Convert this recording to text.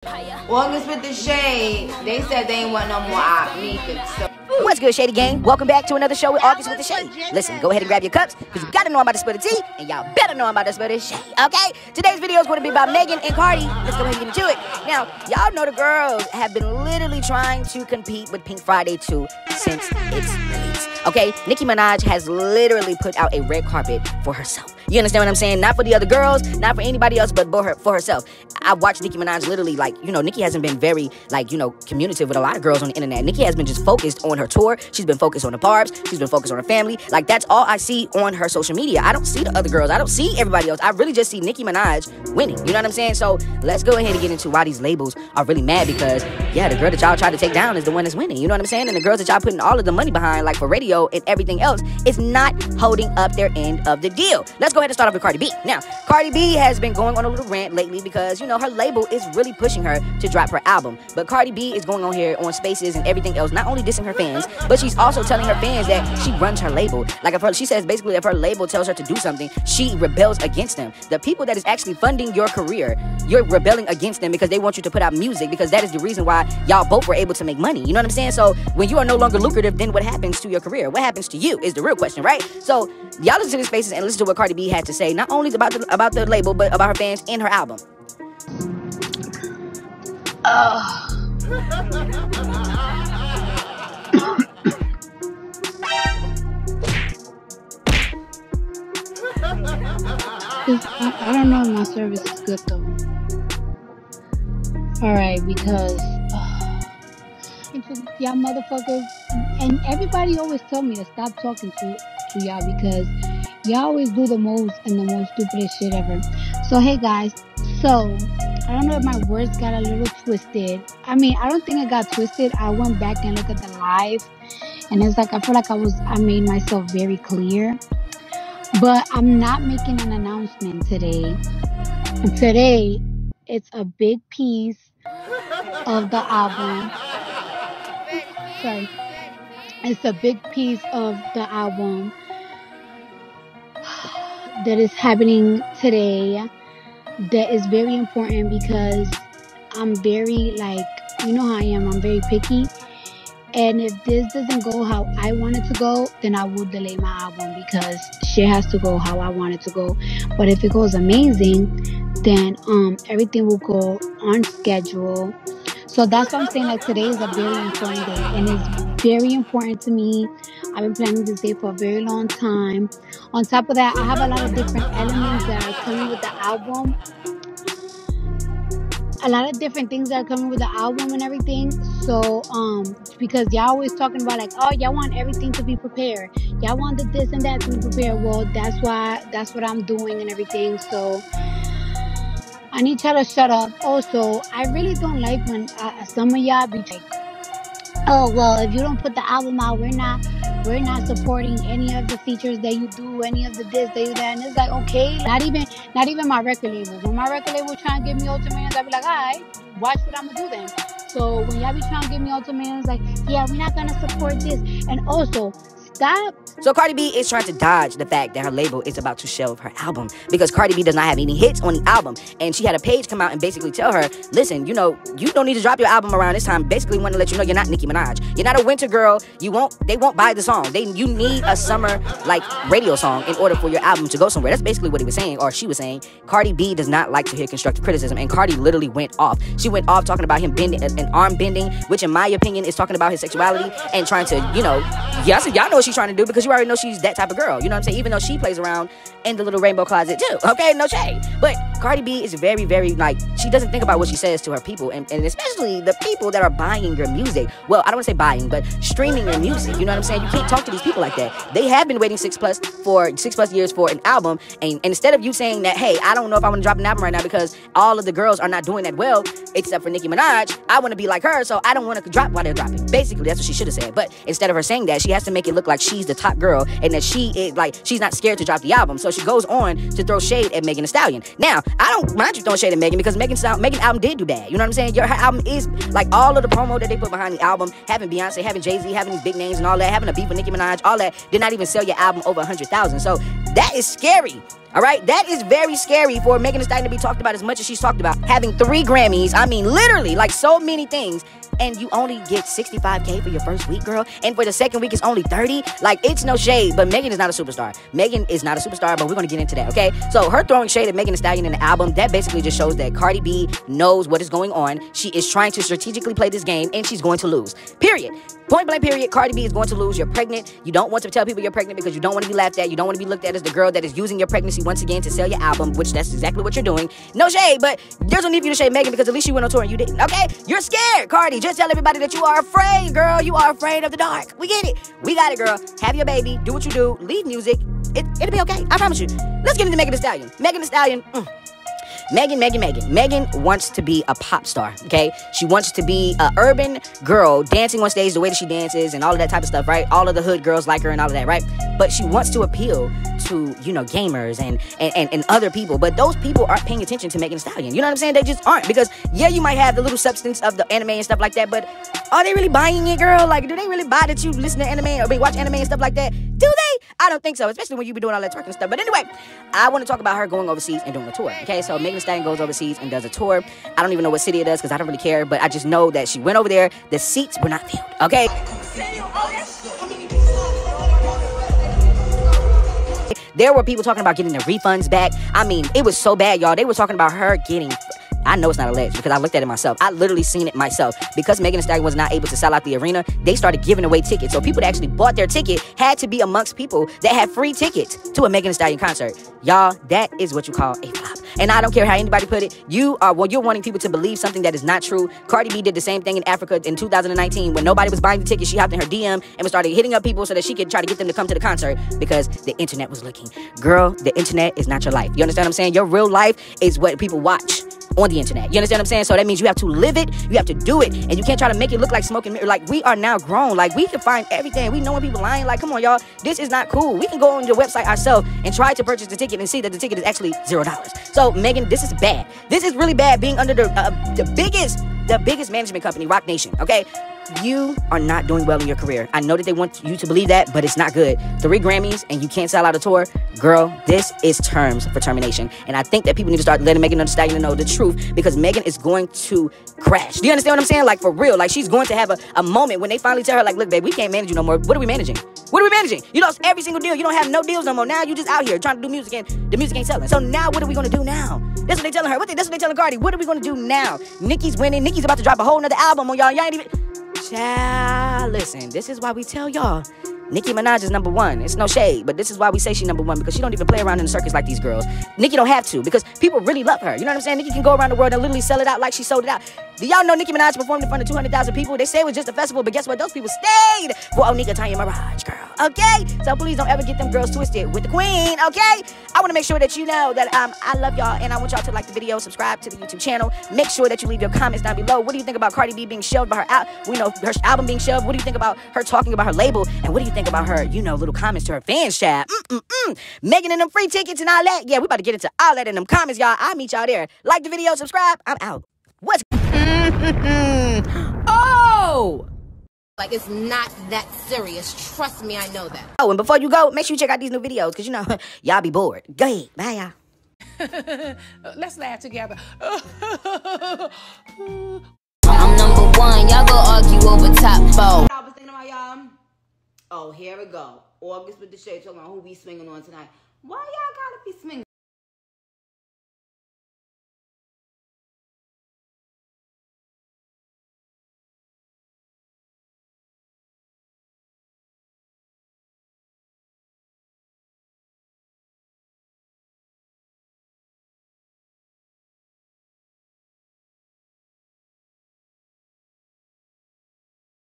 August with the shade. They said they ain't want no more op neither. So. What's good, Shady Gang? Welcome back to another show with August with the Shade. Listen, go ahead and grab your cups, because you gotta know about the spill of tea, and y'all better know about the spill of shade, okay? Today's video is going to be about Megan and Cardi. Let's go ahead and get into it. Now, y'all know the girls have been literally trying to compete with Pink Friday 2 since its release, okay? Nicki Minaj has literally put out a red carpet for herself. You understand what I'm saying? Not for the other girls, not for anybody else, but for herself. I watched Nicki Minaj literally, like, you know, Nicki hasn't been very, like, you know, communicative with a lot of girls on the internet. Nicki has been just focused on her tour. She's been focused on the barbs. She's been focused on her family. Like, that's all I see on her social media. I don't see the other girls. I don't see everybody else. I really just see Nicki Minaj winning. You know what I'm saying? So let's go ahead and get into why these labels are really mad, because, yeah, the girl that y'all tried to take down is the one that's winning. You know what I'm saying? And the girls that y'all putting all of the money behind, like for radio and everything else, is not holding up their end of the deal. Let's go ahead and start off with Cardi B. Now, Cardi B has been going on a little rant lately because, you know, her label is really pushing her to drop her album. But Cardi B is going on here on Spaces and everything else, not only dissing her fans, but she's also telling her fans that she runs her label. Like, she says basically if her label tells her to do something, she rebels against them. The people that is actually funding your career, you're rebelling against them because they want you to put out music, because that is the reason why y'all both were able to make money. You know what I'm saying? So when you are no longer lucrative, then what happens to your career? What happens to you is the real question, right? So y'all listen to the Spaces and listen to what Cardi B had to say, not only about the label, but about her fans and her album. I don't know if my service is good though. Alright, because y'all motherfuckers, and everybody always tell me to stop talking to y'all because y'all always do the most and the most stupidest shit ever. So hey guys, so I don't know if my words got a little twisted. I mean, I don't think it got twisted. I went back and looked at the live, and it's like I feel like I made myself very clear. But I'm not making an announcement today. Today, it's a big piece of the album. Sorry. It's a big piece of the album that is happening today that is very important, because I'm very, like, you know how I am. I'm very picky. And if this doesn't go how I want it to go, then I will delay my album, because shit has to go how I want it to go. But if it goes amazing, then everything will go on schedule. So that's what I'm saying. Like, today is a very important day, and it's very important to me. I've been planning this day for a very long time. On top of that, I have a lot of different elements that are coming with the album. A lot of different things that are coming with the album and everything. So, because y'all always talking about, like, oh, y'all want everything to be prepared. Y'all want the this and that to be prepared. Well, that's what I'm doing and everything. So, I need y'all to shut up. Also, I really don't like when some of y'all be like, oh, well, if you don't put the album out, we're not supporting any of the features that you do, any of the this, that you that. And it's like, okay, not even my record label. When my record label trying to give me ultimatums, I'll be like, all right, watch what I'm gonna do then. So when y'all be trying to give me ultimatums, like, yeah, we're not gonna support this. And also, stop. So Cardi B is trying to dodge the fact that her label is about to shelve her album, because Cardi B does not have any hits on the album. And she had a page come out and basically tell her, listen, you know, you don't need to drop your album around this time. Basically want to let you know you're not Nicki Minaj. You're not a winter girl. They won't buy the song. You need a summer, like, radio song in order for your album to go somewhere. That's basically what he was saying, or she was saying. Cardi B does not like to hear constructive criticism, and Cardi literally went off. She went off talking about him bending and arm bending, which in my opinion is talking about his sexuality and trying to, you know, yes, y'all know what she's trying to do, because you already know she's that type of girl. You know what I'm saying? Even though she plays around in the little rainbow closet too. Okay, no shade. But Cardi B is very, very, like, she doesn't think about what she says to her people, and especially the people that are buying your music. Well, I don't want to say buying, but streaming your music. You know what I'm saying? You can't talk to these people like that. They have been waiting 6+ years for an album, and instead of you saying that, hey, I don't know if I want to drop an album right now because all of the girls are not doing that well, except for Nicki Minaj, I want to be like her, so I don't want to drop while they're dropping. Basically, that's what she should have said. But instead of her saying that, she has to make it look like she's the top girl and that she is, like, she's not scared to drop the album. So she goes on to throw shade at Megan Thee Stallion. Now, I don't mind you throwing shade at Megan, because Megan's album did do bad. You know what I'm saying? Her album is, like, all of the promo that they put behind the album, having Beyonce, having Jay-Z, having these big names and all that, having a beef with Nicki Minaj, all that, did not even sell your album over 100,000. So that is scary. All right, that is very scary for Megan Thee Stallion to be talked about as much as she's talked about. Having 3 Grammys, I mean, literally, like so many things, and you only get $65K for your first week, girl, and for the second week, it's only 30. Like, it's no shade, but Megan is not a superstar. Megan is not a superstar, but we're gonna get into that, okay? So her throwing shade at Megan Thee Stallion in the album, that basically just shows that Cardi B knows what is going on. She is trying to strategically play this game, and she's going to lose. Period. Point blank period. Cardi B is going to lose. You're pregnant. You don't want to tell people you're pregnant because you don't want to be laughed at. You don't want to be looked at as the girl that is using your pregnancy once again to sell your album, which that's exactly what you're doing. No shade, but there's no need for you to shade Megan because at least you went on tour and you didn't, okay? You're scared, Cardi. Just tell everybody that you are afraid, girl. You are afraid of the dark. We get it. We got it, girl. Have your baby. Do what you do. Leave music. It'll be okay. I promise you. Let's get into Megan Thee Stallion. Megan Thee Stallion. Megan wants to be a pop star, okay? She wants to be an urban girl dancing on stage the way that she dances and all of that type of stuff, right? All of the hood girls like her and all of that, right? But she wants to appeal to, you know, gamers and other people. But those people aren't paying attention to Megan Thee Stallion. You know what I'm saying? They just aren't. Because, yeah, you might have the little substance of the anime and stuff like that, but are they really buying it, girl? Like, do they really buy that you listen to anime or watch anime and stuff like that? Do they? I don't think so, especially when you be doing all that twerking stuff. But anyway, I want to talk about her going overseas and doing a tour, okay? So Megan Thee Stallion goes overseas and does a tour. I don't even know what city it is because I don't really care, but I just know that she went over there. The seats were not filled, okay? There were people talking about getting the refunds back. I mean, it was so bad, y'all. They were talking about her getting... I know it's not alleged because I looked at it myself. I literally seen it myself. Because Megan Thee Stallion was not able to sell out the arena, they started giving away tickets. So people that actually bought their ticket had to be amongst people that had free tickets to a Megan Thee Stallion concert. Y'all, that is what you call a flop. And I don't care how anybody put it. You're wanting people to believe something that is not true. Cardi B did the same thing in Africa in 2019 when nobody was buying the tickets. She hopped in her DM and started hitting up people so that she could try to get them to come to the concert because the internet was looking. Girl, the internet is not your life. You understand what I'm saying? Your real life is what people watch on the internet. You understand what I'm saying? So that means you have to live it, you have to do it, and you can't try to make it look like smoke and mirror. Like, we are now grown. Like, we can find everything. We know when people lying. Like, come on, y'all. This is not cool. We can go on your website ourselves and try to purchase the ticket and see that the ticket is actually $0. So, Megan, this is bad. This is really bad being under the biggest management company, Roc Nation, okay? You are not doing well in your career. I know that they want you to believe that, but it's not good. 3 Grammys and you can't sell out a tour. Girl, this is terms for termination. And I think that people need to start letting Megan Thee Stallion know the truth because Megan is going to crash. Do you understand what I'm saying? Like, for real. Like, she's going to have a moment when they finally tell her, like, look, babe, we can't manage you no more. What are we managing? What are we managing? You lost every single deal. You don't have no deals no more. Now you just out here trying to do music and the music ain't selling. So now what are we going to do now? That's what they telling her. That's what they telling Cardi. What are we going to do now? Nicki's winning. Nicki's about to drop a whole nother album on y'all. Y'all ain't even... Child, listen, this is why we tell y'all Nicki Minaj is #1. It's no shade, but this is why we say she's #1 because she don't even play around in the circus like these girls. Nicki don't have to because people really love her. You know what I'm saying? Nicki can go around the world and literally sell it out like she sold it out. Do y'all know Nicki Minaj performed in front of 200,000 people? They say it was just a festival, but guess what? Those people stayed for Onika Tanya Mirage, girl. Okay? So please don't ever get them girls twisted with the queen, okay? I want to make sure that you know that I love y'all and I want y'all to like the video, subscribe to the YouTube channel. Make sure that you leave your comments down below. What do you think about Cardi B being shelved by her her album being shelved? What do you think about her talking about her label? And what do you think about her, little comments to her fans, chat? Megan and them free tickets and all that. Yeah, we about to get into all that in them comments, y'all. I'll meet y'all there. Like the video, subscribe. I'm out. What's... Oh! Like, it's not that serious. Trust me, I know that. Oh, and before you go, make sure you check out these new videos, because, y'all be bored. Go ahead. Bye, y'all. Let's laugh together. I'm #1. Y'all go argue over top 4. I was thinking about y'all. Oh, here we go. August with the shade talking about who we swinging on tonight. Why y'all gotta be swinging?